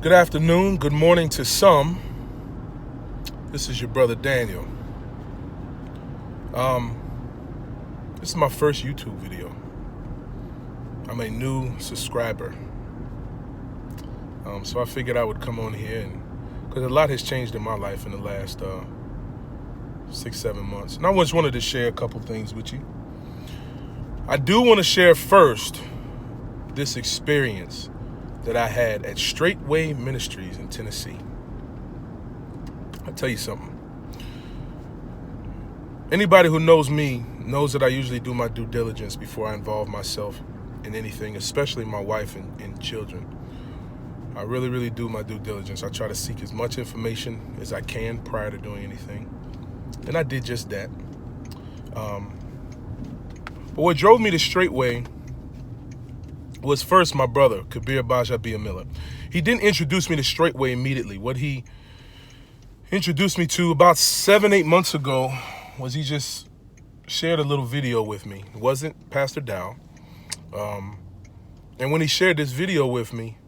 Good afternoon, good morning to some. This is your brother Daniel. This is my first YouTube video. I'm a new subscriber. So I figured I would come on here because a lot has changed in my life in the last 6-7 months. And I just wanted to share a couple things with you. I do want to share first this experience that I had at Straitway Ministries in Tennessee. I'll tell you something. Anybody who knows me knows that I usually do my due diligence before I involve myself in anything, especially my wife and children. I really do my due diligence. I try to seek as much information as I can prior to doing anything. And I did just that. But what drove me to Straitway was first my brother, Kabir Miller. He didn't introduce me to Straitway immediately. What he introduced me to about 7-8 months ago was he just shared a little video with me. It wasn't Pastor Dow. And when he shared this video with me,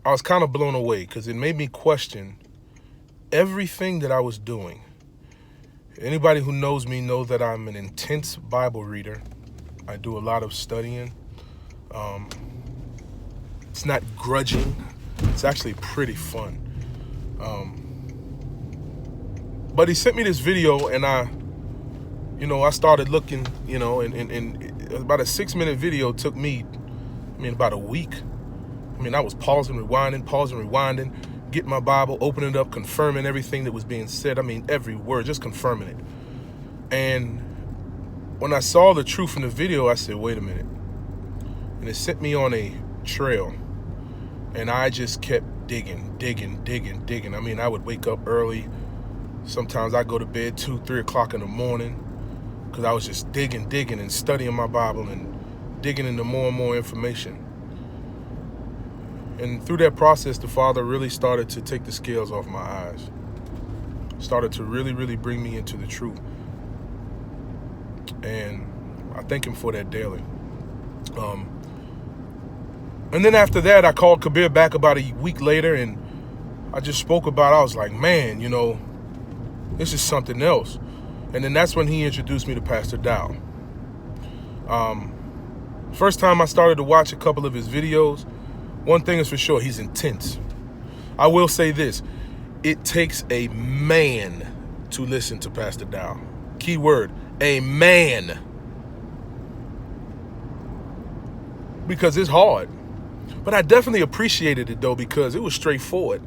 I was kind of blown away because it made me question everything that I was doing. Anybody who knows me knows that I'm an intense Bible reader. I do a lot of studying. It's not grudging. It's actually pretty fun. But he sent me this video and I started looking, and about a 6-minute video took me, about a week. I was pausing, rewinding, getting my Bible, opening it up, confirming everything that was being said. Every word, just confirming it. And when I saw the truth in the video, I said, wait a minute. And it sent me on a trail. And I just kept digging. I would wake up early. Sometimes I'd go to bed 2-3 o'clock in the morning because I was just digging and studying my Bible and digging into more and more information. And through that process, the Father really started to take the scales off my eyes. Started to really bring me into the truth. And I thank Him for that daily. And then after that, I called Kabir back about a week later, and I just spoke about it. I was like, man, this is something else. And then that's when he introduced me to Pastor Dow. First time I started to watch a couple of his videos, one thing is for sure, he's intense. I will say this, it takes a man to listen to Pastor Dow. Key word, a man. Because it's hard. But I definitely appreciated it though, because it was straightforward.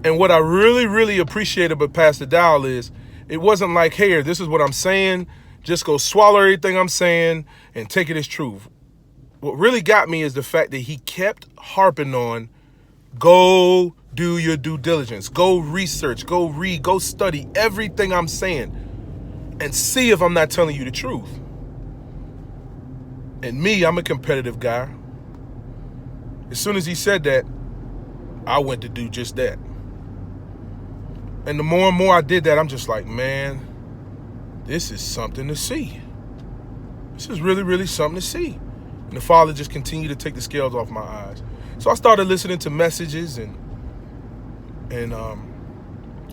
And what I really appreciated about Pastor Dow is it wasn't like, hey, this is what I'm saying, just go swallow everything I'm saying and take it as truth. What really got me is the fact that he kept harping on, go do your due diligence, go research, go read, go study everything I'm saying and see if I'm not telling you the truth. And me, I'm a competitive guy. As soon as he said that, I went to do just that. And the more and more I did that, I'm just like, man, this is something to see. This is really something to see. And the Father just continued to take the scales off my eyes. So I started listening to messages and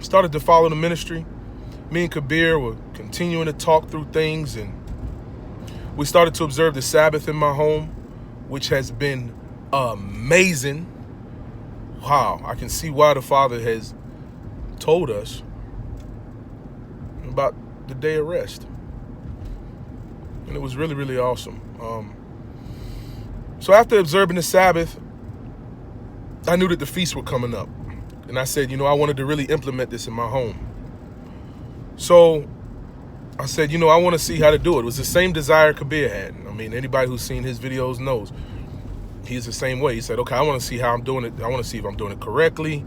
started to follow the ministry. Me and Kabir were continuing to talk through things, and we started to observe the Sabbath in my home, which has been amazing. Wow, I can see why the Father has told us about the day of rest. And it was really awesome. So after observing the Sabbath, I knew that the feasts were coming up. And I said, I wanted to really implement this in my home. So I said, I want to see how to do it. It was the same desire Kabir had. Anybody who's seen his videos knows. He's the same way. He said, okay, I want to see how I'm doing it. I want to see if I'm doing it correctly.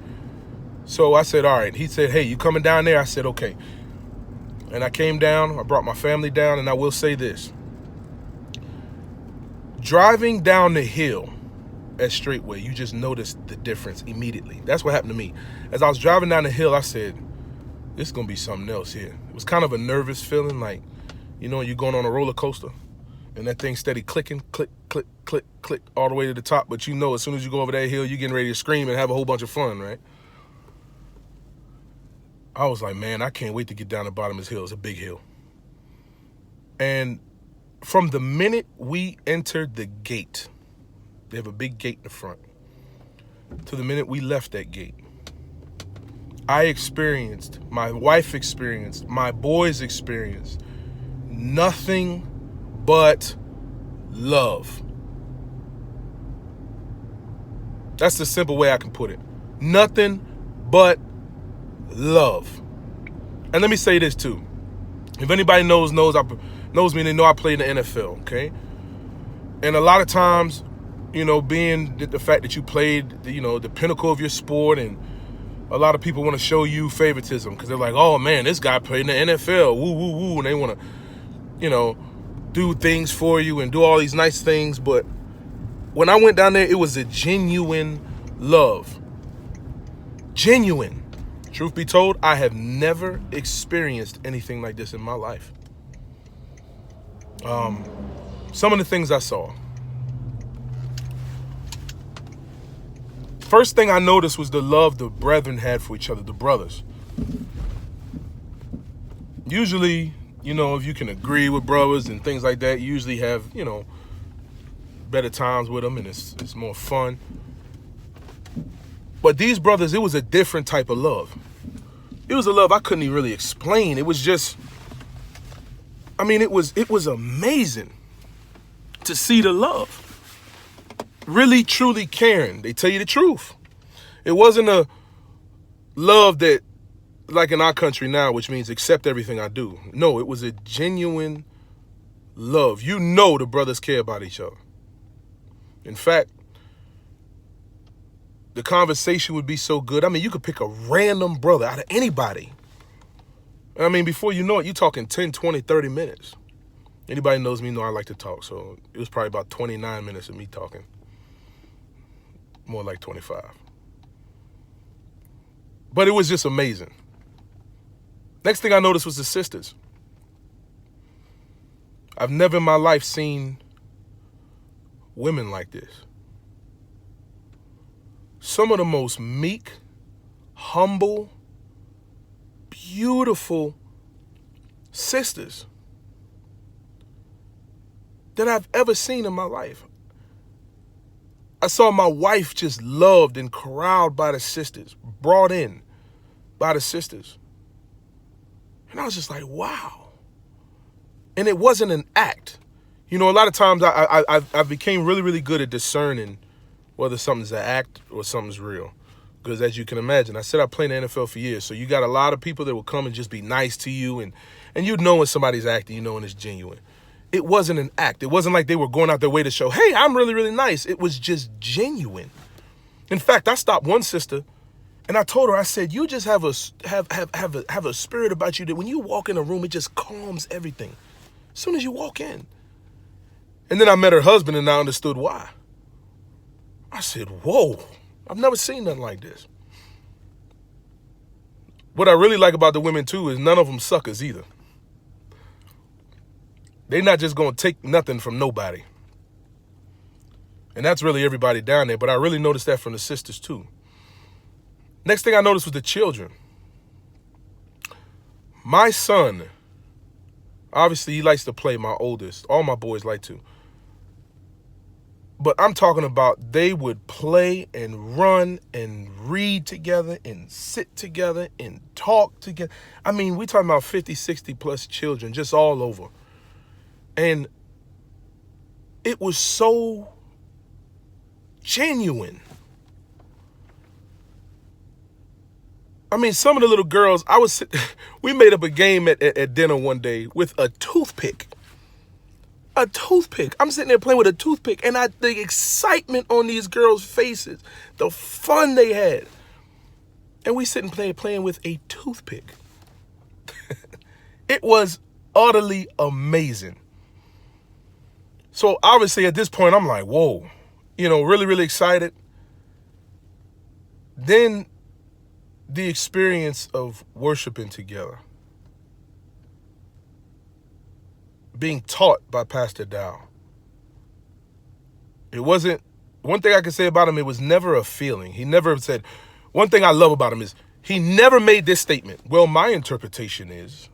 So I said, all right. He said, hey, you coming down there? I said, okay. And I came down. I brought my family down. And I will say this. Driving down the hill at Straitway, you just noticed the difference immediately. That's what happened to me. As I was driving down the hill, I said, this is going to be something else here. It was kind of a nervous feeling, like, you're going on a roller coaster. And that thing steady clicking, click, click, click, click, all the way to the top. But you know, as soon as you go over that hill, you're getting ready to scream and have a whole bunch of fun, right? I was like, man, I can't wait to get down the bottom of this hill. It's a big hill. And from the minute we entered the gate, they have a big gate in the front, to the minute we left that gate, I experienced, my wife experienced, my boys experienced nothing but love. That's the simple way I can put it. Nothing but love. And let me say this too. If anybody knows me, they know I played in the NFL, okay? And a lot of times, you know, being the fact that you played, the pinnacle of your sport, and a lot of people want to show you favoritism because they're like, oh man, this guy played in the NFL, woo, woo, woo, and they want to, do things for you and do all these nice things. But when I went down there, it was a genuine love. Genuine. Truth be told, I have never experienced anything like this in my life. Some of the things I saw. First thing I noticed was the love the brethren had for each other, the brothers. Usually, if you can agree with brothers and things like that, you usually have, better times with them, and it's more fun. But these brothers, it was a different type of love. It was a love I couldn't even really explain. It was just, it was amazing to see the love. Really, truly caring. They tell you the truth. It wasn't a love that, like in our country now, which means accept everything I do. No, it was a genuine love. The brothers care about each other. In fact, the conversation would be so good. You could pick a random brother out of anybody. Before you know it, you're talking 10, 20, 30 minutes. Anybody knows me know I like to talk, so it was probably about 29 minutes of me talking. More like 25. But it was just amazing. Next thing I noticed was the sisters. I've never in my life seen women like this. Some of the most meek, humble, beautiful sisters that I've ever seen in my life. I saw my wife just loved and corralled by the sisters, brought in by the sisters. And I was just like, wow. And it wasn't an act. A lot of times I became really, really good at discerning whether something's an act or something's real. Because as you can imagine, I said I played in the NFL for years. So you got a lot of people that will come and just be nice to you. And you know when somebody's acting, when it's genuine. It wasn't an act. It wasn't like they were going out their way to show, hey, I'm really, really nice. It was just genuine. In fact, I stopped one sister and I told her, I said, you just have a spirit about you that when you walk in a room, it just calms everything. As soon as you walk in. And then I met her husband and I understood why. I said, whoa, I've never seen nothing like this. What I really like about the women too is none of them suckers either. They're not just going to take nothing from nobody. And that's really everybody down there. But I really noticed that from the sisters too. Next thing I noticed was the children. My son, obviously he likes to play, my oldest. All my boys like to. But I'm talking about they would play and run and read together and sit together and talk together. We talking about 50, 60 plus children just all over. And it was so genuine. Some of the little girls, we made up a game at dinner one day with a toothpick. A toothpick. I'm sitting there playing with a toothpick, and the excitement on these girls' faces, the fun they had. And we sitting playing with a toothpick. It was utterly amazing. So obviously at this point, I'm like, whoa, really, really excited. Then the experience of worshiping together, being taught by Pastor Dow. It wasn't, one thing I can say about him, it was never a feeling. He never said, one thing I love about him is he never made this statement, well, my interpretation is,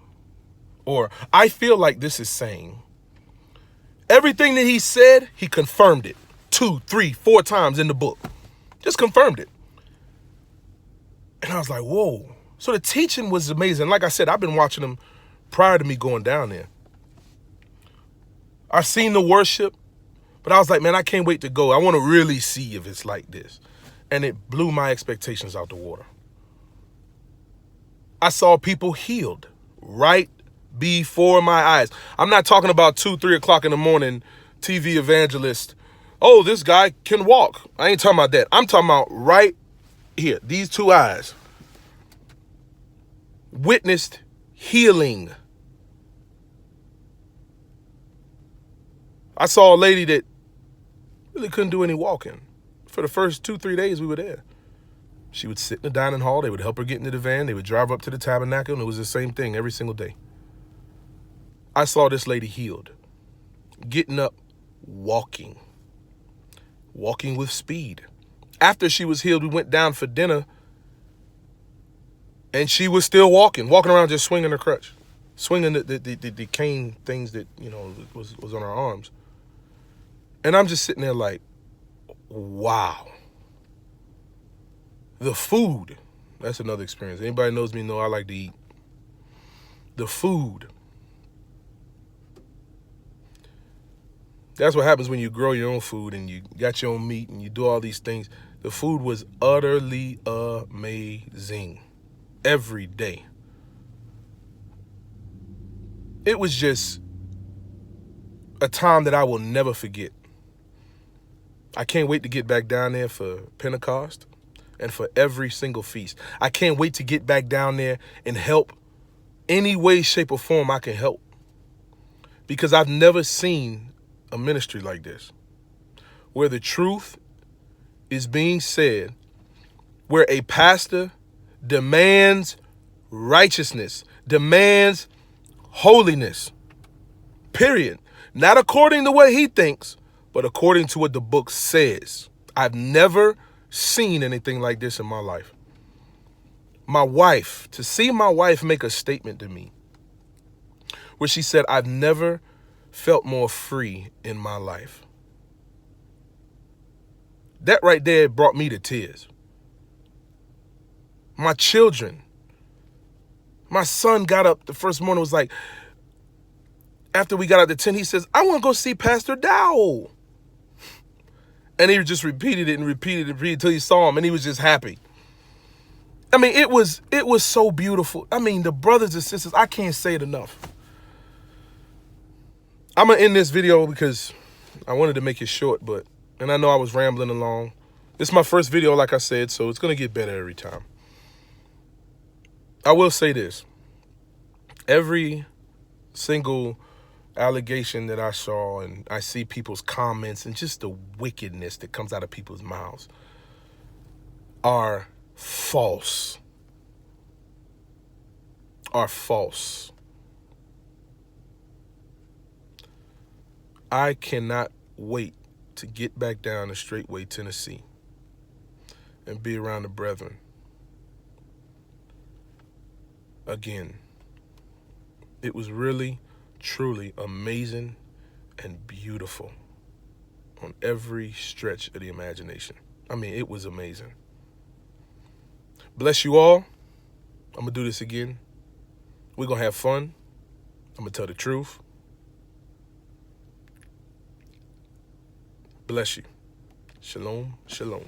or I feel like this is saying. Everything that he said, he confirmed it 2, 3, 4 times in the book. Just confirmed it. And I was like, whoa. So the teaching was amazing. Like I said, I've been watching him prior to me going down there. I've seen the worship, but I was like, man, I can't wait to go. I want to really see if it's like this. And it blew my expectations out the water. I saw people healed right before my eyes. I'm not talking about 2, 3 o'clock in the morning, TV evangelist. Oh, this guy can walk. I ain't talking about that. I'm talking about right here, these 2 eyes. Witnessed healing. I saw a lady that really couldn't do any walking. For the first 2, 3 days we were there. She would sit in the dining hall. They would help her get into the van. They would drive her up to the tabernacle, and it was the same thing every single day. I saw this lady healed, getting up, walking with speed. After she was healed, we went down for dinner, and she was still walking around just swinging her crutch, swinging the cane things that, you know, was on her arms. And I'm just sitting there like, wow. The food, that's another experience. Anybody knows me know I like to eat. The food. That's what happens when you grow your own food and you got your own meat and you do all these things. The food was utterly amazing every day. It was just a time that I will never forget. I can't wait to get back down there for Pentecost and for every single feast. I can't wait to get back down there and help any way, shape, or form I can help. Because I've never seen a ministry like this, where the truth is being said, where a pastor demands righteousness, demands holiness, period. Not according to what he thinks, but according to what the book says. I've never seen anything like this in my life. My wife, to see my wife make a statement to me where she said, I've never felt more free in my life. That right there brought me to tears. My children, my son got up the first morning, was like, after we got out the tent, he says, I want to go see Pastor Dowell. And he just repeated it and repeated it until he saw him, and he was just happy. I mean, it was so beautiful. I mean, the brothers and sisters, I can't say it enough. I'm going to end this video because I wanted to make it short, and I know I was rambling along. This is my first video, like I said, so it's going to get better every time. I will say this. Every single allegation that I saw, and I see people's comments and just the wickedness that comes out of people's mouths, are false. Are false. I cannot wait to get back down to Straitway, Tennessee, and be around the brethren again. It was really, truly amazing and beautiful on every stretch of the imagination. I mean, it was amazing. Bless you all. I'm going to do this again. We're going to have fun. I'm going to tell the truth. Bless you. Shalom, shalom.